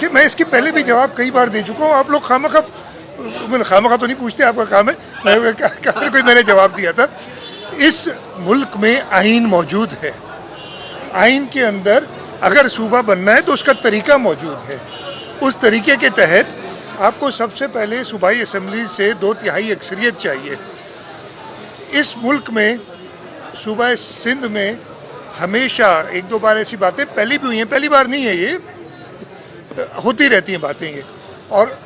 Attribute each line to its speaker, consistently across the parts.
Speaker 1: कि मैं इसकी पहले भी जवाब कई बार दे चुका हूँ। आप लोग खामखा तो नहीं पूछते, आपका काम है। कोई मैंने जवाब दिया था। इस मुल्क में आइन मौजूद है। आइन के अंदर अगर सूबा बनना है तो उसका तरीका मौजूद है। उस तरीके के तहत आपको सबसे पहले सूबाई असम्बली से 2/3 अक्सरियत चाहिए। इस मुल्क में सूबा सिंध में हमेशा 1-2 बार ऐसी बातें पहले भी हुई हैं, पहली बार नहीं है, ये होती रहती हैं बातें ये। और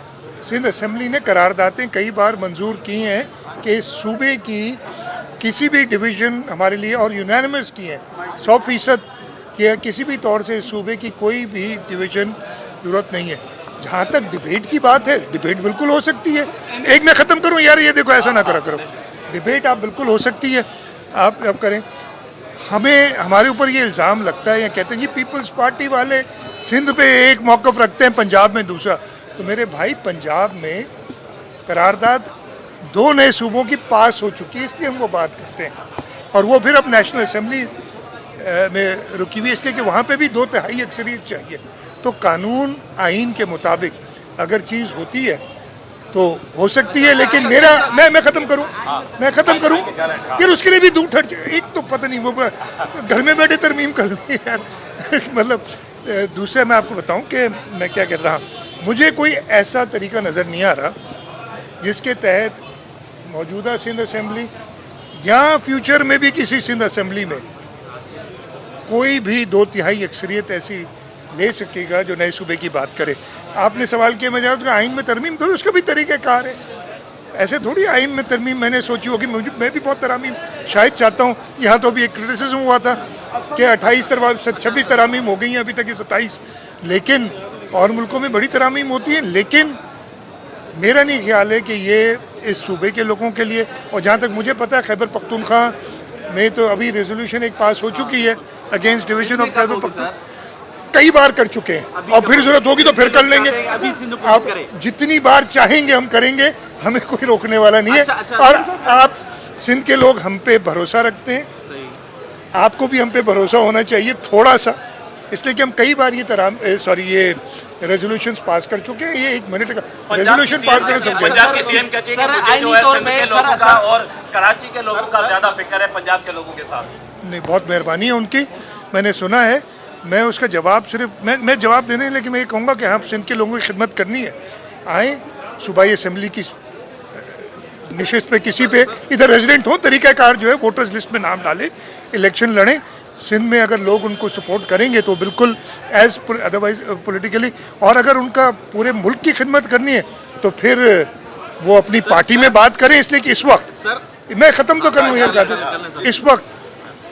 Speaker 1: सिंध असम्बली ने करारदादें कई बार मंजूर की हैं कि सूबे की किसी भी डिवीज़न हमारे लिए, और यूनानिमस की हैं 100% कि किसी भी तौर से सूबे की कोई भी डिवीज़न ज़रूरत नहीं है। जहाँ तक डिबेट की बात है, डिबेट बिल्कुल हो सकती है। एक मैं ख़त्म करूँ यार, ये देखो ऐसा ना करा करो। डिबेट आप बिल्कुल हो सकती है, आप अब करें। हमें हमारे ऊपर ये इल्ज़ाम लगता है या कहते हैं कि पीपल्स पार्टी वाले सिंध पे एक मौक़िफ़ रखते हैं, पंजाब में दूसरा। तो मेरे भाई, पंजाब में करारदाद 2 नए सूबों की पास हो चुकी है, इसलिए हम वो बात करते हैं। और वो फिर अब नेशनल असम्बली में रुकी हुई है, इसलिए कि वहाँ पे भी 2/3 अक्सरियत चाहिए। तो कानून आइन के मुताबिक अगर चीज़ होती है तो हो सकती है, लेकिन मेरा मैं ख़त्म करूँ फिर उसके लिए भी दूर हट। एक तो पता नहीं, वो घर में बैठे तरमीम कर लूँ यार। मतलब दूसरे मैं आपको बताऊं कि मैं क्या कर रहा हूँ। मुझे कोई ऐसा तरीका नज़र नहीं आ रहा जिसके तहत मौजूदा सिंध असम्बली या फ्यूचर में भी किसी सिंध असम्बली में कोई भी 2/3 अक्सरियत ऐसी ले सकेगा जो नए सूबे की बात करे। आपने सवाल किया मैं जवाब दूं, आइन में तरमीम थोड़ी, उसका भी तरीक़ाकार है। ऐसे थोड़ी आइन में तरमीम मैंने सोची होगी। मैं भी बहुत तरामीम शायद चाहता हूँ। यहाँ तो अभी एक क्रिटिसिज्म हुआ था कि 26 तरामीम हो गई हैं, अभी तक ये 27। लेकिन और मुल्कों में बड़ी तरामीम होती है। लेकिन मेरा नहीं ख्याल है कि ये इस सूबे के लोगों के लिए, और जहाँ तक मुझे पता है खैबर पख्तूनख्वा में तो अभी रेजोल्यूशन एक पास हो चुकी है against division of Khyber Pakhtunkhwa, कई बार कर चुके हैं और फिर जरूरत होगी तो फिर कर लेंगे। आप जितनी बार चाहेंगे हम करेंगे, हमें कोई रोकने वाला नहीं है। और आप सिंध के लोग हम पे भरोसा रखते हैं, आपको भी हम पे भरोसा होना चाहिए थोड़ा सा, इसलिए कि हम कई बार ये रेजोल्यूशंस पास कर चुके हैं। ये 1 मिनट का रेजोल्यूशन पास कर सकते हैं।
Speaker 2: पंजाब के सीएम कहते हैं कि मुझे जो है सिंध के लोगों का और कराची के लोगों का ज्यादा फिक्र है पंजाब के लोगों के साथ।
Speaker 1: नहीं, बहुत मेहरबानी है उनकी, मैंने सुना है। मैं उसका जवाब सिर्फ मैं जवाब देने, लेकिन मैं ये कहूँगा कि हाँ, सिंध के लोगों की खिदमत करनी है। आए सूबाई असम्बली की निशिस्त पे किसी पे इधर रेजिडेंट हो, तरीक़ाकार जो है वोटर्स लिस्ट में नाम डालें, इलेक्शन लड़ें। सिंध में अगर लोग उनको सपोर्ट करेंगे तो बिल्कुल एज अदरवाइज पॉलिटिकली, और अगर उनका पूरे मुल्क की खिदमत करनी है तो फिर वो अपनी पार्टी में बात करें। इसलिए कि इस वक्त मैं ख़त्म तो कर लूँ यार, इस वक्त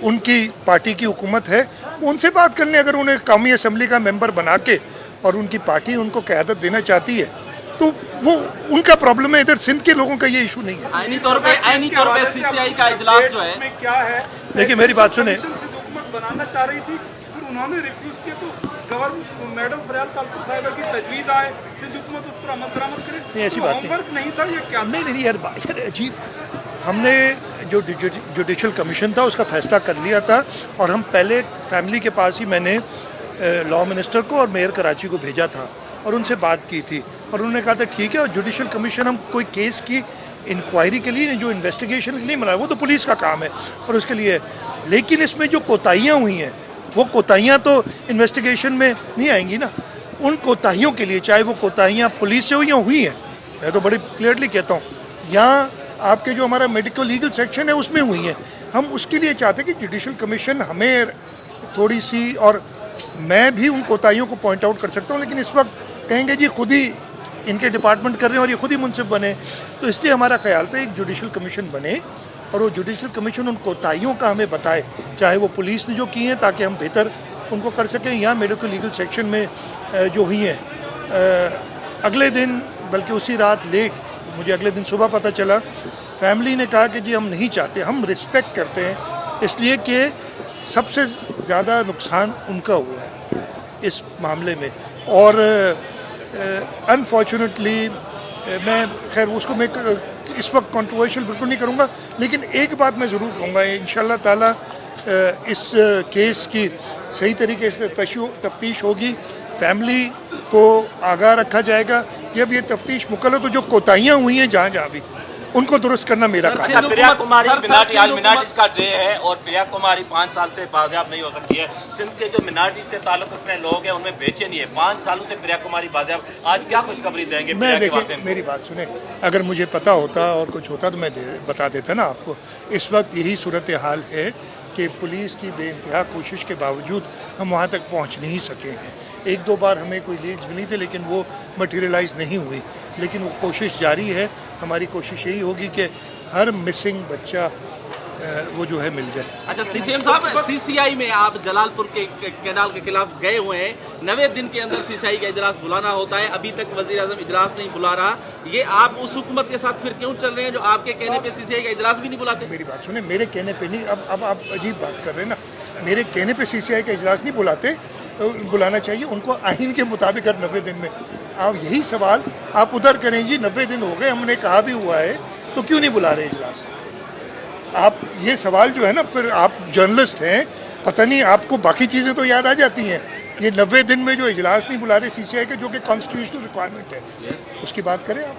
Speaker 1: उनकी पार्टी की हुकूमत है, उनसे बात कर लें। अगर उन्हें कौमी असम्बली का मेंबर बना के और उनकी पार्टी उनको क़यादत देना चाहती है तो वो उनका प्रॉब्लम है। इधर सिंध के लोगों का ये इशू नहीं है।
Speaker 2: आईनी तौर पे सीसीआई का इजलास जो है
Speaker 3: क्या है,
Speaker 1: देखिए मेरी बात सुने,
Speaker 3: हुकूमत बनाना चाह रही थी, फिर उन्होंने रिफ्यूज किया, तो गवर्नर मैडम फरियाद तालपुर साहिबा की तजवीज़ आए, सिंध हुकूमत उस पर अमल दरामद करे।
Speaker 1: नहीं, ऐसी बात
Speaker 3: होमवर्क नहीं था ये क्या?
Speaker 1: नहीं यार अजीब। हमने जो जुडिशल कमीशन था उसका फैसला कर लिया था, और हम पहले फैमिली के पास ही मैंने लॉ मिनिस्टर को और मेयर कराची को भेजा था और उनसे बात की थी, और उन्होंने कहा था ठीक है। और जुडिशल कमीशन हम कोई केस की इंक्वायरी के लिए, जो इन्वेस्टिगेशन के लिए बनाया, वो तो पुलिस का काम है और उसके लिए। लेकिन इसमें जो कोताहियाँ हुई हैं, वो कोताहियाँ तो इन्वेस्टिगेशन में नहीं आएंगी ना। उन कोताहियों के लिए, चाहे वो कोताहियाँ पुलिस से हुई हैं, मैं तो बड़ी क्लियरली कहता हूँ, यहाँ आपके जो हमारा मेडिकल लीगल सेक्शन है उसमें हुई हैं, हम उसके लिए चाहते हैं कि जुडिशल कमीशन हमें थोड़ी सी, और मैं भी उन कोताहियों को पॉइंट आउट कर सकता हूँ, लेकिन इस वक्त कहेंगे जी खुद ही इनके डिपार्टमेंट कर रहे हैं और ये खुद ही मुंसिफ बने। तो इसलिए हमारा ख्याल था एक जुडिशल कमीशन बने और वो जुडिशल कमीशन उन कोताहियों का हमें बताए, चाहे वो पुलिस ने जो की हैं, ताकि हम बेहतर उनको कर सकें, या मेडिकल लीगल सेक्शन में जो हुई हैं। अगले दिन, बल्कि उसी रात लेट, मुझे अगले दिन सुबह पता चला, फैमिली ने कहा कि जी हम नहीं चाहते, हम रिस्पेक्ट करते हैं, इसलिए कि सबसे ज़्यादा नुकसान उनका हुआ है इस मामले में। और अनफॉर्चुनेटली मैं खैर उसको मैं इस वक्त कंट्रोवर्शियल बिल्कुल नहीं करूँगा, लेकिन एक बात मैं ज़रूर कहूँगा, इंशाल्लाह ताला इस केस की सही तरीके से तफ्तीश होगी, फैमिली को आगाह रखा जाएगा। जब ये तफ्तीश मुकम्मल हो तो जो कोताहियाँ हुई हैं जहाँ जहाँ भी उनको दुरुस्त करना मेरा काम है।
Speaker 2: प्रिया कुमारी मिनार्टीज का डे है और प्रिया कुमारी 5 साल से बाजियाब नहीं हो सकती है। सिंध के जो मिनार्टी से ताल्लुक रखने लोग हैं उनमें बेचैनी है। 5 सालों से प्रिया कुमारी बाजियाब, आज क्या खुशखबरी देंगे?
Speaker 1: मैं देखिए मेरी बात सुने, अगर मुझे पता होता और कुछ होता तो मैं बता देता ना आपको। इस वक्त यही सूरत हाल है कि पुलिस की बेइंतहा कोशिश के बावजूद हम वहाँ तक पहुँच नहीं सके हैं। 1-2 बार हमें कोई लीड्स मिली थी लेकिन वो मटेरियलाइज नहीं हुई, लेकिन वो कोशिश जारी है। हमारी कोशिश यही होगी कि हर मिसिंग बच्चा वो जो है मिल जाए।
Speaker 4: अच्छा सीसीएम साहब, सीसीआई में आप जलालपुर के कैनाल के खिलाफ गए हुए हैं, 90 दिन के अंदर सीसीआई का इजलास बुलाना होता है, अभी तक वजीर आजम इजलास नहीं बुला रहा। ये आप उस हुकूमत के साथ फिर क्यों चल रहे हैं जो आपके कहने पे सीसीआई का इजलास भी नहीं बुलाते?
Speaker 1: मेरी बात सुने, मेरे कहने पे नहीं, अब आप अजीब बात कर रहे हैं ना। मेरे कहने पे सीसीआई का इजलास नहीं बुलाते, तो बुलाना चाहिए उनको आइन के मुताबिक हर 90 दिन में। आप यही सवाल आप उधर करें जी, 90 दिन हो गए, हमने कहा भी हुआ है, तो क्यों नहीं बुला रहे इजलास? आप ये सवाल जो है ना, फिर आप जर्नलिस्ट हैं, पता नहीं आपको बाकी चीज़ें तो याद आ जाती हैं। ये 90 दिन में जो इजलास नहीं बुला रहे सीसीआई के, जो कि कॉन्स्टिट्यूशनल रिक्वायरमेंट है, उसकी बात करें आप।